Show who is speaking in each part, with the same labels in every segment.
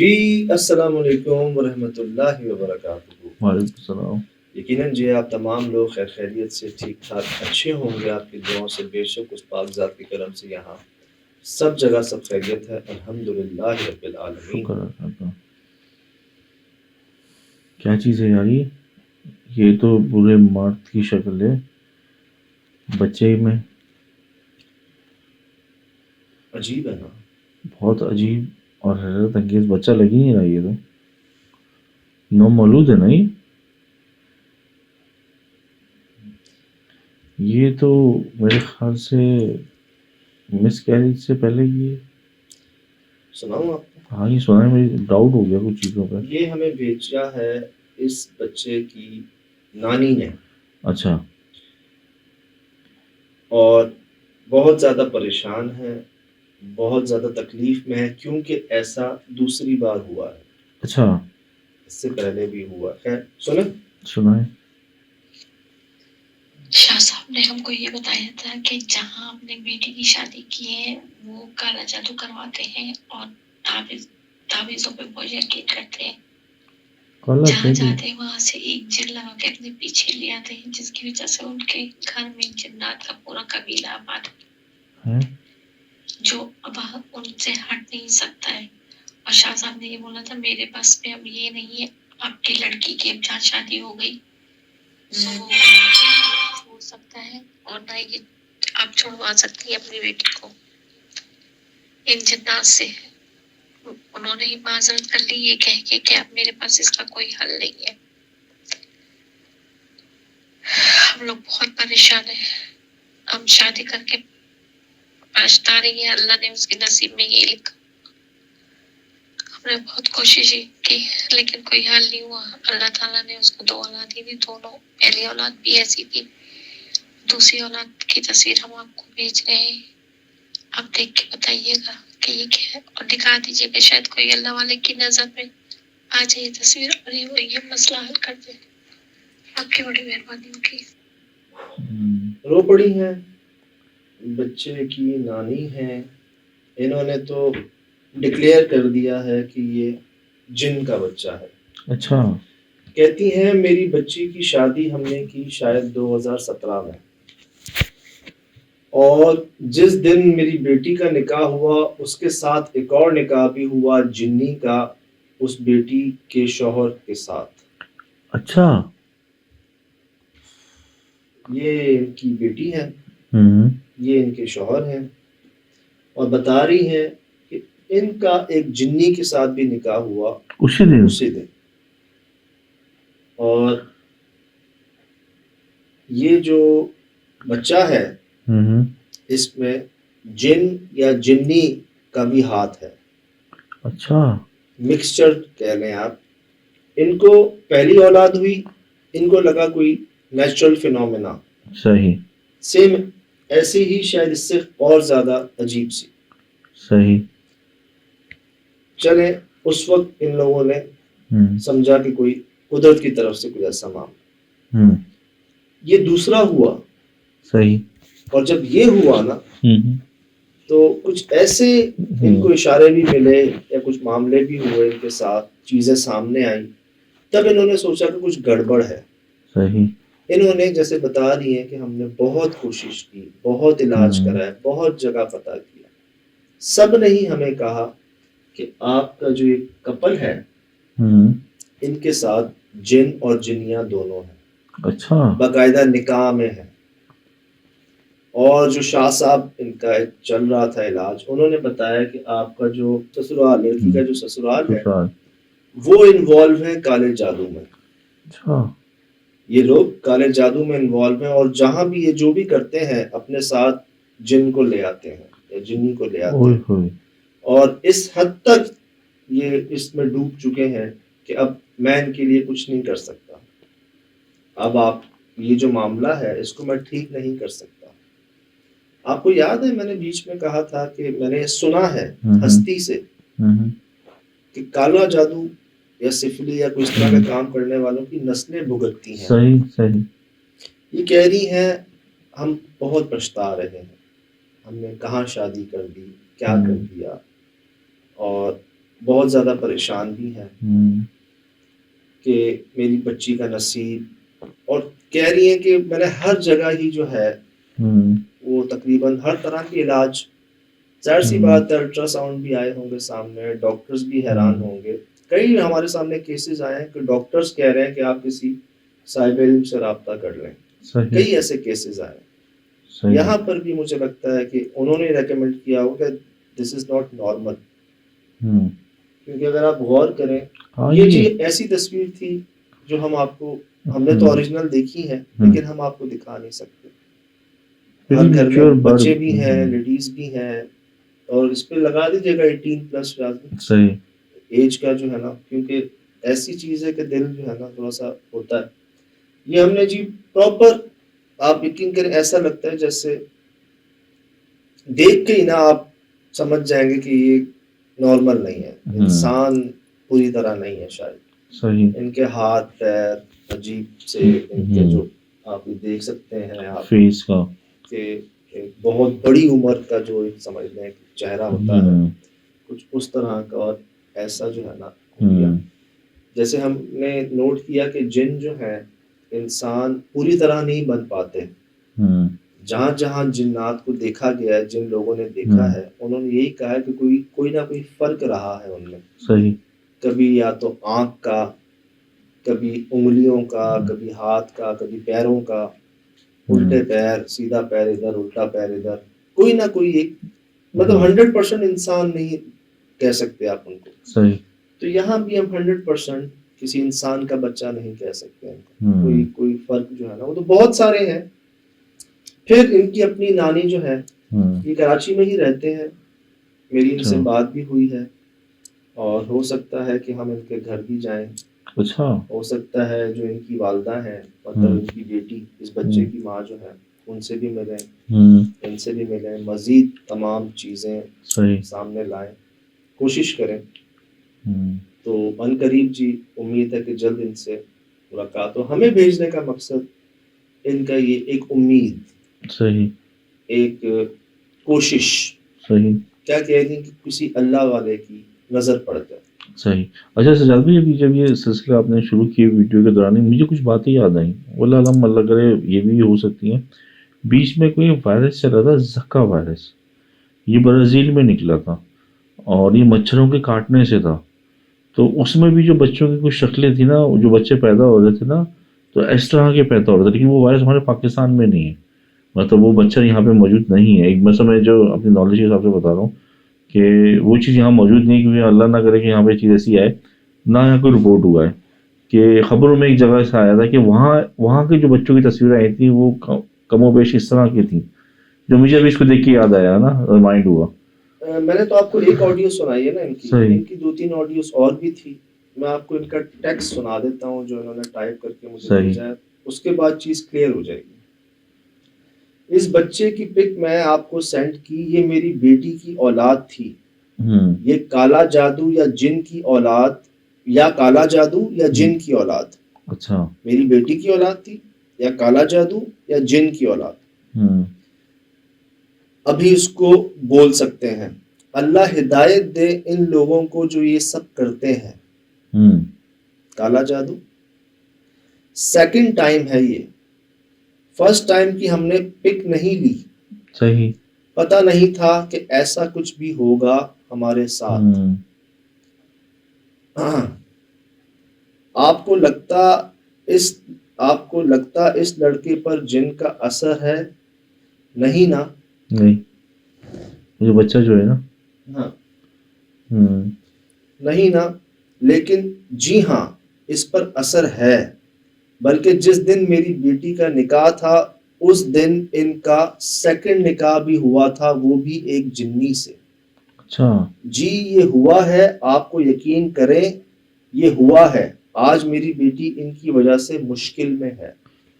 Speaker 1: جی السلام علیکم ورحمۃ اللہ وبرکاتہ۔
Speaker 2: وعلیکم السلام۔
Speaker 1: یقیناً جی آپ تمام لوگ خیر خیریت سے ٹھیک ٹھاک اچھے ہوں گے، آپ کی دعاؤں سے بے شک اس پاک ذات کے کرم سے یہاں سب جگہ سب خیریت ہے، الحمدللہ رب العالمین۔
Speaker 2: شکر اللہ کا۔ کیا چیز ہے یار یہ تو برے مرد کی شکل ہے بچے میں،
Speaker 1: عجیب ہے نا؟
Speaker 2: بہت عجیب اور حیرت انگیز بچہ لگ ہی نہیں رہا، یہ تو نومولود ہے نا یہ تو میرے خیال سے مس کیریج سے پہلے یہ
Speaker 1: سناؤں آپ کو؟
Speaker 2: ہاں یہ سنا ہے، مجھے ڈاؤٹ ہو گیا کچھ چیزوں پہ۔
Speaker 1: یہ ہمیں بھیجا ہے اس بچے کی نانی نے،
Speaker 2: اچھا
Speaker 1: اور بہت زیادہ پریشان ہے، بہت زیادہ تکلیف میں ہے، کیونکہ ایسا دوسری بار ہوا ہے،
Speaker 2: اچھا
Speaker 1: اس سے پہلے بھی ہوا۔ خیر سنیں۔
Speaker 2: سنائیں۔
Speaker 3: شاہ صاحب نے ہم کو یہ بتایا تھا کہ جہاں اپنے بیٹی کی شادی کی ہے وہ کالا جادو کرواتے ہیں اور تعویذوں پہ بہت یقین کرتے ہیں۔ جہاں جاتے ہیں وہاں سے ایک جن لگا کے اپنے پیچھے لے آتے ہیں، جس کی وجہ سے ان کے گھر میں جنات کا پورا قبیلہ آباد
Speaker 2: ہیں؟
Speaker 3: جو اب ان سے ہٹ نہیں سکتا ہے۔ اور شاہ صاحب نے یہ بولا تھا میرے پاس میں اب یہ نہیں ہے، آپ کی لڑکی کی اب جہاں شادی ہو گئی تو چھوڑ سکتا ہے، اور نہ یہ آپ چھوڑوا سکتی ہے اپنی بیٹی کو ان جنات سے۔ انہوں نے ہی معذرت کر لی یہ کہہ کے کہ اب میرے پاس اس کا کوئی حل نہیں ہے۔ ہم لوگ بہت پریشان ہیں، ہم شادی کر کے پچھتا رہی ہیں، اللہ نے اس کے نصیب میں یہ لکھا۔ ہم نے بہت کوشش کی لیکن کوئی حل نہیں ہوا۔ اللہ تعالیٰ نے اس کو 2 اولادیں دی، دونوں پہلی اولاد بھی ایسی تھی، دوسری اولاد کی تصویر ہم آپ کو بھیج رہے ہیں، آپ دیکھ کے بتائیے گا کہ یہ کیا ہے، اور دکھا دیجیے کہ شاید کوئی اللہ والے کی نظر میں آ جائے یہ تصویر اور یہ مسئلہ حل کر دے۔ آپ کی بڑی مہربانی ہوگی۔
Speaker 1: رو پڑی ہیں، بچے کی نانی ہیں، انہوں نے تو ڈکلیئر کر دیا ہے کہ یہ جن کا بچہ ہے۔
Speaker 2: اچھا
Speaker 1: کہتی ہیں میری بچی کی شادی ہم نے کی شاید 2017 میں، اور جس دن میری بیٹی کا نکاح ہوا اس کے ساتھ ایک اور نکاح بھی ہوا جنی کا، اس بیٹی کے شوہر کے ساتھ۔
Speaker 2: اچھا
Speaker 1: یہ ان کی بیٹی ہے، یہ ان کے شوہر ہیں، اور بتا رہی ہیں کہ ان کا ایک جنی کے ساتھ بھی نکاح ہوا اسی دن۔ اور یہ جو بچہ ہے اس میں جن یا جنی کا بھی ہاتھ ہے۔
Speaker 2: اچھا
Speaker 1: مکسچر کہہ لیں آپ۔ ان کو پہلی اولاد ہوئی، ان کو لگا کوئی نیچرل فینومینا،
Speaker 2: صحیح،
Speaker 1: سیم ایسی ہی شاید اس سے اور زیادہ عجیب سی۔
Speaker 2: صحیح،
Speaker 1: چلیں اس وقت ان لوگوں نے سمجھا کہ کوئی قدرت کی طرف سے کوئی ایسا معاملہ۔ یہ دوسرا ہوا،
Speaker 2: صحیح،
Speaker 1: اور جب یہ ہوا نا تو کچھ ایسے ان کو اشارے بھی ملے یا کچھ معاملے بھی ہوئے ان کے ساتھ، چیزیں سامنے آئیں، تب انہوں نے سوچا کہ کچھ گڑبڑ ہے۔
Speaker 2: صحیح،
Speaker 1: انہوں نے جیسے بتا رہی ہیں کہ ہم نے بہت کوشش کی، بہت علاج کرائے، بہت جگہ پتہ کیا، سب نے ہی ہمیں کہا کہ آپ کا جو ایک کپل ہے ان کے ساتھ جن اور جنیاں دونوں ہیں۔
Speaker 2: اچھا
Speaker 1: باقاعدہ نکاح میں ہے، اور جو شاہ صاحب ان کا چل رہا تھا علاج، انہوں نے بتایا کہ آپ کا جو سسرال، لڑکی کا جو سسرال ہے وہ انوالو ہے کالے جادو میں۔
Speaker 2: اچھا
Speaker 1: یہ لوگ کالے جادو میں انوالو ہیں، اور جہاں بھی یہ جو بھی کرتے ہیں اپنے ساتھ جن کو لے آتے ہیں یا جنی کو لے آتے ہیں، اور اس حد تک یہ اس میں ڈوب چکے ہیں کہ اب میں ان کے لیے کچھ نہیں کر سکتا، اب آپ یہ جو معاملہ ہے اس کو میں ٹھیک نہیں کر سکتا۔ آپ کو یاد ہے میں نے بیچ میں کہا تھا کہ میں نے سنا ہے ہستی سے کہ کالا جادو یا سفلی یا کوئی اس طرح کا کام کرنے والوں کی نسلیں بھگتتی ہیں۔
Speaker 2: صحیح صحیح۔
Speaker 1: یہ کہہ رہی ہیں ہم بہت پچھتا رہے ہیں، ہم نے کہاں شادی کر دی، کیا کر دیا، اور بہت زیادہ پریشان بھی ہیں
Speaker 2: ہوں،
Speaker 1: کہ میری بچی کا نصیب، اور کہہ رہی ہیں کہ میں نے ہر جگہ ہی جو ہے
Speaker 2: ہوں،
Speaker 1: وہ تقریباً ہر طرح کے علاج، ظاہر سی
Speaker 2: ہوں،
Speaker 1: بات ہے الٹرا ساؤنڈ بھی آئے ہوں گے سامنے، ڈاکٹرز بھی حیران
Speaker 2: ہوں،
Speaker 1: ہوں گے. کئی ہمارے سامنے کیسز آئے ہیں کہ ڈاکٹرز کہہ رہے ہیں کہ آپ کسی صاحب علم سے رابطہ کر لیں.
Speaker 2: صحیح،
Speaker 1: کئی ایسے کیسز آئے ہیں.
Speaker 2: صحیح،
Speaker 1: یہاں پر بھی مجھے لگتا ہے کہ انہوں نے ریکمینڈ کیا ہو کہ دس از ناٹ نارمل.
Speaker 2: ہوں،
Speaker 1: کیونکہ اگر آپ غور کریں،
Speaker 2: ہاں
Speaker 1: یہ
Speaker 2: یہ،
Speaker 1: چیز ایسی تصویر تھی جو ہم نے تو
Speaker 2: ہوں،
Speaker 1: اوریجنل دیکھی ہے
Speaker 2: ہوں،
Speaker 1: لیکن ہم آپ کو دکھا نہیں سکتے.
Speaker 2: ویری
Speaker 1: ہر گھر میں
Speaker 2: میچور برڈ،
Speaker 1: بچے بھی ہیں، لیڈیز بھی ہیں، اور اس پہ لگا دیجیے گا 18+
Speaker 2: صحیح،
Speaker 1: ایج کا جو ہے نا، کیونکہ ایسی چیز ہے کہ دل جو ہے نا تھوڑا سا ہوتا ہے. یہ ہم نے جی پراپر، آپ یقین کریں ایسا لگتا ہے جیسے دیکھ کے ہی نا آپ سمجھ جائیں گے کہ یہ نارمل نہیں ہے، انسان پوری طرح نہیں ہے شاید.
Speaker 2: صحیح،
Speaker 1: ان کے ہاتھ پیر عجیب سے، ان کے جو آپ دیکھ سکتے ہیں آپ
Speaker 2: فیس کا،
Speaker 1: کہ ایک بہت بڑی عمر کا جو ایک سمجھ لیں ایک چہرہ ہوتا ہے کچھ اس طرح کا، اور ایسا جو ہے نا ہو گیا. جیسے ہم نے نوٹ کیا کہ جن جو ہے انسان پوری طرح نہیں بن پاتے. جہاں جہاں جنات کو دیکھا گیا ہے، جن لوگوں نے دیکھا ہے، انہوں نے یہی کہا ہے کہ کوئی نہ کوئی فرق رہا ہے ان میں.
Speaker 2: صحیح،
Speaker 1: کبھی یا تو آنکھ کا، کبھی انگلیوں کا، کبھی ہاتھ کا، کبھی پیروں کا، الٹے پیر، سیدھا پیر ادھر، الٹا پیر ادھر، کوئی نہ کوئی ایک، مطلب 100% انسان نہیں کہہ سکتے آپ ان کو.
Speaker 2: صحیح،
Speaker 1: تو یہاں بھی ہم 100% کسی انسان کا بچہ نہیں کہہ سکتے ان کو. کوئی فرق جو ہے نا وہ تو بہت سارے ہیں. پھر ان کی اپنی نانی جو ہے یہ کراچی میں ہی رہتے ہیں. میری ان سے بات بھی ہوئی ہے، اور ہو سکتا ہے کہ ہم ان کے گھر بھی جائیں.
Speaker 2: اچھا،
Speaker 1: ہو سکتا ہے جو ان کی والدہ ہیں، مطلب ان کی بیٹی، اس بچے کی ماں جو ہے، ان سے بھی ملیں، ان سے بھی ملیں، مزید تمام چیزیں
Speaker 2: صحیح،
Speaker 1: سامنے لائیں، کوشش کریں. تو ان قریب جی امید ہے کہ جلد ان سے ملاقات ہو. ہمیں بھیجنے کا مقصد ان کا یہ ایک امید،
Speaker 2: صحیح،
Speaker 1: ایک کوشش،
Speaker 2: صحیح،
Speaker 1: کیا کہہ دیں کہ کسی اللہ والے کی نظر پڑ جائے.
Speaker 2: صحیح. اچھا سجاد بھائی، جب یہ سلسلہ آپ نے شروع کیا ویڈیو کے دوران مجھے کچھ باتیں یاد آئیں، واللہ علم، اللہ کرے یہ بھی ہو سکتی ہیں. بیچ میں کوئی وائرس چل رہا تھا، زکا وائرس، یہ برازیل میں نکلا تھا، اور یہ مچھروں کے کاٹنے سے تھا. تو اس میں بھی جو بچوں کی کچھ شکلیں تھیں نا، جو بچے پیدا ہو رہے تھے نا، تو اس طرح کے پیدا ہو رہے تھے. لیکن وہ وائرس ہمارے پاکستان میں نہیں ہے، مطلب وہ مچھر یہاں پہ موجود نہیں ہے. ایک مثلا میں جو اپنی نالج کے حساب سے بتا رہا ہوں کہ وہ چیز یہاں موجود نہیں، کیونکہ اللہ نہ کرے کہ یہاں پہ چیز ایسی آئے. نہ یہاں کوئی رپورٹ ہوا ہے. کہ خبروں میں ایک جگہ سے آیا تھا کہ وہاں کے جو بچوں کی تصویریں آئی تھیں وہ کم و بیش اس طرح کی تھیں، جو مجھے ابھی اس کو دیکھ کے یاد آیا نا، ریمائنڈ ہوا.
Speaker 1: میں نے تو آپ کو ایک آڈیو سنائی ہے نا ان کی 2-3 آڈیوز اور بھی تھی. میں آپ کو ان کا ٹیکسٹ سنا دیتا ہوں جو انہوں نے ٹائپ کر کے مجھے بھیجا ہے، اس کے بعد چیز کلیئر ہو جائے گی. اس بچے کی پک میں آپ کو سینڈ کی، یہ میری بیٹی کی اولاد تھی. یہ کالا جادو یا جن کی اولاد، یا کالا جادو یا جن کی اولاد.
Speaker 2: اچھا،
Speaker 1: میری بیٹی کی اولاد تھی، یا کالا جادو یا جن کی اولاد. ابھی اس کو بول سکتے ہیں. اللہ ہدایت دے ان لوگوں کو جو یہ سب کرتے ہیں. کالا جادو سیکنڈ ٹائم ہے یہ، فرسٹ ٹائم کی ہم نے پک نہیں لی.
Speaker 2: صحیح،
Speaker 1: پتہ نہیں تھا کہ ایسا کچھ بھی ہوگا ہمارے ساتھ. آپ کو لگتا اس لڑکے پر جن کا اثر ہے؟ نہیں نا.
Speaker 2: نہیں، یہ بچہ جو ہے نا،
Speaker 1: ہاں نہیں نا، لیکن جی ہاں اس پر اثر ہے. بلکہ جس دن میری بیٹی کا نکاح تھا اس دن ان کا سیکنڈ نکاح بھی ہوا تھا، وہ بھی ایک جنی سے.
Speaker 2: اچھا،
Speaker 1: جی یہ ہوا ہے، آپ کو یقین کریں یہ ہوا ہے. آج میری بیٹی ان کی وجہ سے مشکل میں ہے.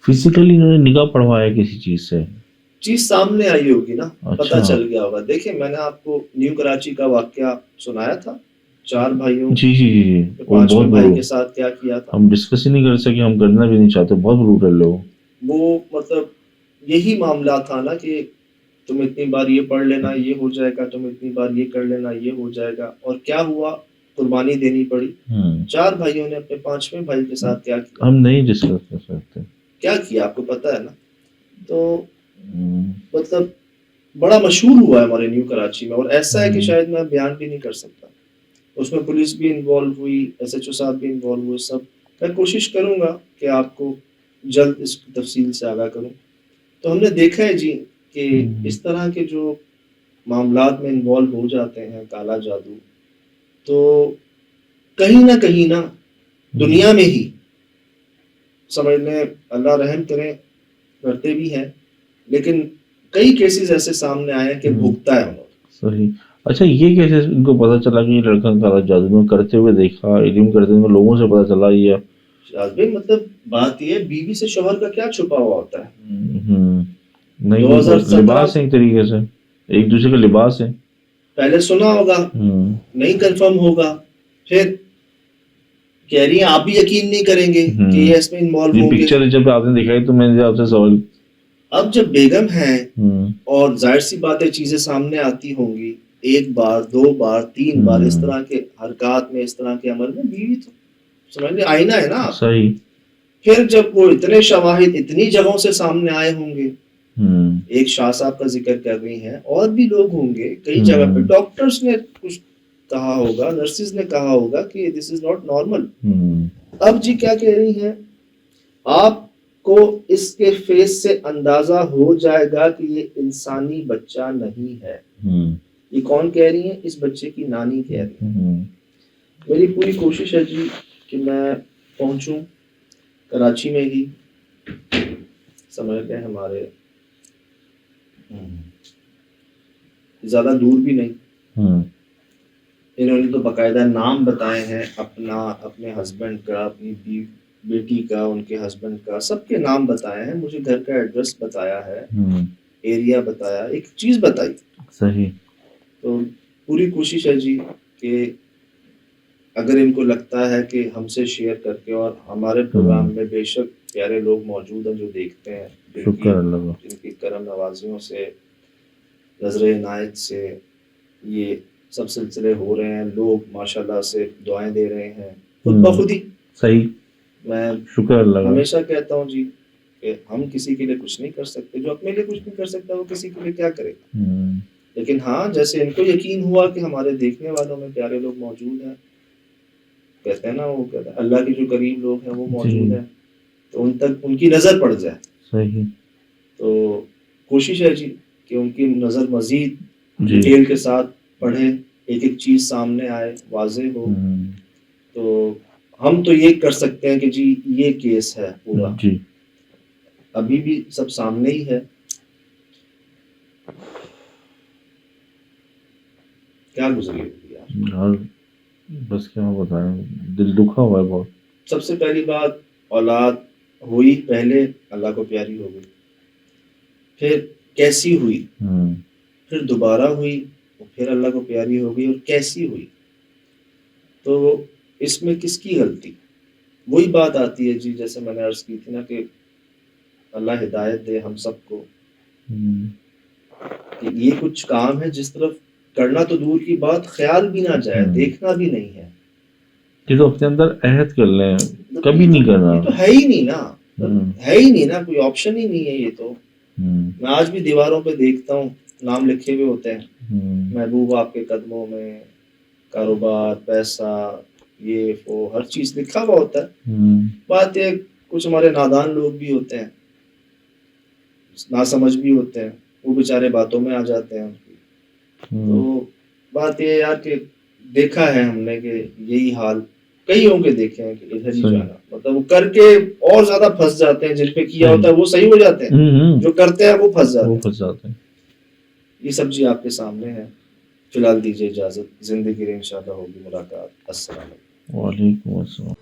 Speaker 2: فزیکلی انہوں نے نگاہ پڑھوایا کسی چیز سے،
Speaker 1: چیز سامنے آئی ہوگی نا، پتہ
Speaker 2: اچھا،
Speaker 1: چل گیا ہوگا. دیکھیں میں نے آپ کو نیو کراچی کا واقعہ سنایا تھا، 4 بھائیوں
Speaker 2: جی جی جی جی، وہ
Speaker 1: 5ویں
Speaker 2: بہت
Speaker 1: بھائی
Speaker 2: برو،
Speaker 1: کے ساتھ کیا کیا تھا.
Speaker 2: ہم ڈسکس ہی نہیں کر سکے، ہم کرنا بھی نہیں چاہتے، بہت بروٹل لوگ.
Speaker 1: وہ مطلب یہی معاملہ تھا نا کہ تم اتنی بار یہ پڑھ لینا یہ ہو جائے گا، تم اتنی بار یہ کر لینا یہ ہو جائے گا. اور کیا ہوا؟ قربانی دینی پڑی. 4 بھائیوں نے اپنے 5ویں بھائی کے ساتھ کیا کیا,
Speaker 2: ہم نہیں ڈسکس کر سکتے
Speaker 1: کیا کیا آپ کو پتا ہے نا. تو مطلب بڑا مشہور ہوا ہے ہمارے نیو کراچی میں, اور ایسا ہے کہ شاید میں بیان بھی نہیں کر سکتا. اس میں پولیس بھی انوالو ہوئی, SHO صاحب بھی انوالو ہوئے, سب. میں کوشش کروں گا کہ آپ کو جلد اس تفصیل سے آگاہ کروں. تو ہم نے دیکھا ہے جی کہ اس طرح کے جو معاملات میں انوالو ہو جاتے ہیں کالا جادو, تو کہیں نہ دنیا میں ہی سمجھ لیں, اللہ رحم کریں, کرتے بھی ہیں, لیکن کئی کیسز ایسے سامنے آئے ہیں کہ بھگتا ہے انہوں نے.
Speaker 2: صحیح. اچھا یہ کیسے ان کو پتا چلا کہ یہ لڑکا کالا جادو میں کرتے ہوئے دیکھا, علم کرتے ہوئے لوگوں سے پتا چلا یہ
Speaker 1: شاذ بھائی مطلب بات یہ, بیوی سے شوہر کا کیا چھپا ہوا ہوتا ہے؟
Speaker 2: نہیں, لباس ہے ایک طریقے سے, ایک دوسرے کا لباس ہے.
Speaker 1: پہلے سنا ہوگا, نہیں کنفرم ہوگا, پھر کہہ رہی ہیں آپ بھی یقین نہیں کریں گے کہ یہ اس میں انوالو ہوں گے.
Speaker 2: پکچر جب آپ نے دکھائی تو میں نے آپ سے سوال,
Speaker 1: اب جب بیگم ہیں اور ظاہر سی باتیں چیزیں سامنے آتی ہوں گی, 1 بار 2 بار 3 بار اس طرح کے حرکات میں, اس طرح کے عمل میں, بیوی تو سمجھ لیں آئینہ ہے نا.
Speaker 2: صحیح.
Speaker 1: پھر جب وہ اتنے شواہد اتنی جگہوں سے سامنے آئے ہوں گے, ایک شاہ صاحب کا ذکر کر رہی ہیں, اور بھی لوگ ہوں گے کئی جگہ پہ, ڈاکٹرز نے کچھ کہا ہوگا, نرسز نے کہا ہوگا کہ دس از ناٹ نارمل. اب جی کیا کہہ رہی ہیں, آپ کو اس کے فیس سے اندازہ ہو جائے گا کہ یہ انسانی بچہ نہیں ہے. یہ کون کہہ رہی ہیں؟ اس بچے کی نانی کہہ رہی ہیں. میری پوری کوشش ہے جی کہ میں پہنچوں کراچی میں ہی, سمجھ لیں ہمارے زیادہ دور بھی نہیں. انہوں نے تو باقاعدہ نام بتائے ہیں اپنا, اپنے ہسبینڈ کا, اپنی بیٹی کا, ان کے ہسبینڈ کا, سب کے نام بتائے ہیں. مجھے گھر کا ایڈریس بتایا ہے, ایریا بتایا, ایک چیز بتائی.
Speaker 2: صحیح.
Speaker 1: تو پوری کوشش ہے جی کہ اگر ان کو لگتا ہے کہ ہم سے شیئر کر کے, اور ہمارے پروگرام میں بے شک پیارے لوگ موجود ہیں جو دیکھتے ہیں, جن کی کرم نوازیوں سے, نظر عنایت سے یہ سب سلسلے ہو رہے ہیں, لوگ ماشاءاللہ سے دعائیں دے رہے ہیں خود بخود ہی.
Speaker 2: صحیح.
Speaker 1: میں
Speaker 2: شکر اللہ
Speaker 1: ہمیشہ کہتا ہوں جی کہ ہم کسی کے لیے کچھ نہیں کر سکتے, جو اپنے لیے کچھ نہیں کر سکتا وہ کسی کے لیے کیا کرے گا. لیکن ہاں جیسے ان کو یقین ہوا کہ ہمارے دیکھنے والوں میں پیارے لوگ موجود ہیں, کہتے ہیں نا, وہ کہتے ہیں اللہ کے جو قریب لوگ ہیں وہ موجود ہیں, تو ان تک ان کی نظر پڑ جائے.
Speaker 2: صحیح.
Speaker 1: تو کوشش ہے جی کہ ان کی نظر مزید ڈیٹیل کے ساتھ پڑھیں, ایک ایک چیز سامنے آئے, واضح ہو. تو ہم تو یہ کر سکتے ہیں کہ جی یہ کیس ہے پورا, ابھی بھی سب سامنے ہی ہے. کیا گزری ہوگی یار,
Speaker 2: بس کیا بتائیں, دل دکھا ہوا ہے بہت.
Speaker 1: سب سے پہلی بات, اولاد ہوئی پہلے اللہ کو پیاری ہو گئی, پھر کیسی ہوئی, پھر دوبارہ ہوئی, پھر اللہ کو پیاری ہو گئی, اور کیسی ہوئی. تو اس میں کس کی غلطی؟ وہی بات آتی ہے جی جیسے میں نے عرض کی تھی نا کہ اللہ ہدایت دے ہم سب کو, کہ یہ کچھ کام ہے جس طرف کرنا تو دور کی بات, خیال بھی نہ جائے, دیکھنا بھی نہیں ہے.
Speaker 2: یہ تو اپنے اندر عہد کر لیں, کبھی نہیں کرنا.
Speaker 1: یہ تو ہے ہی نہیں نا, ہے ہی نہیں نا, کوئی آپشن ہی نہیں ہے. یہ تو میں آج بھی دیواروں پہ دیکھتا ہوں نام لکھے ہوئے ہوتے ہیں, محبوب آپ کے قدموں میں, کاروبار, پیسہ, یہ وہ ہر چیز لکھا ہوا ہوتا ہے. بات یہ کچھ ہمارے نادان لوگ بھی ہوتے ہیں, ناسمجھ بھی ہوتے ہیں, وہ بیچارے باتوں میں آ جاتے ہیں. تو بات یہ یار کہ دیکھا ہے ہم نے کہ یہی حال کئیوں کے دیکھے ہیں کہ ادھر ہی جانا, مطلب وہ کر کے اور زیادہ پھنس جاتے ہیں. جن پہ کیا ہوتا ہے وہ صحیح ہو جاتے ہیں, جو کرتے ہیں وہ پھنس جاتے ہیں. یہ سب چیز آپ کے سامنے ہے. فی الحال دیجیے اجازت, زندگی میں انشاءاللہ ہوگی ملاقات. السلام علیکم.
Speaker 2: وعلیکم السلام.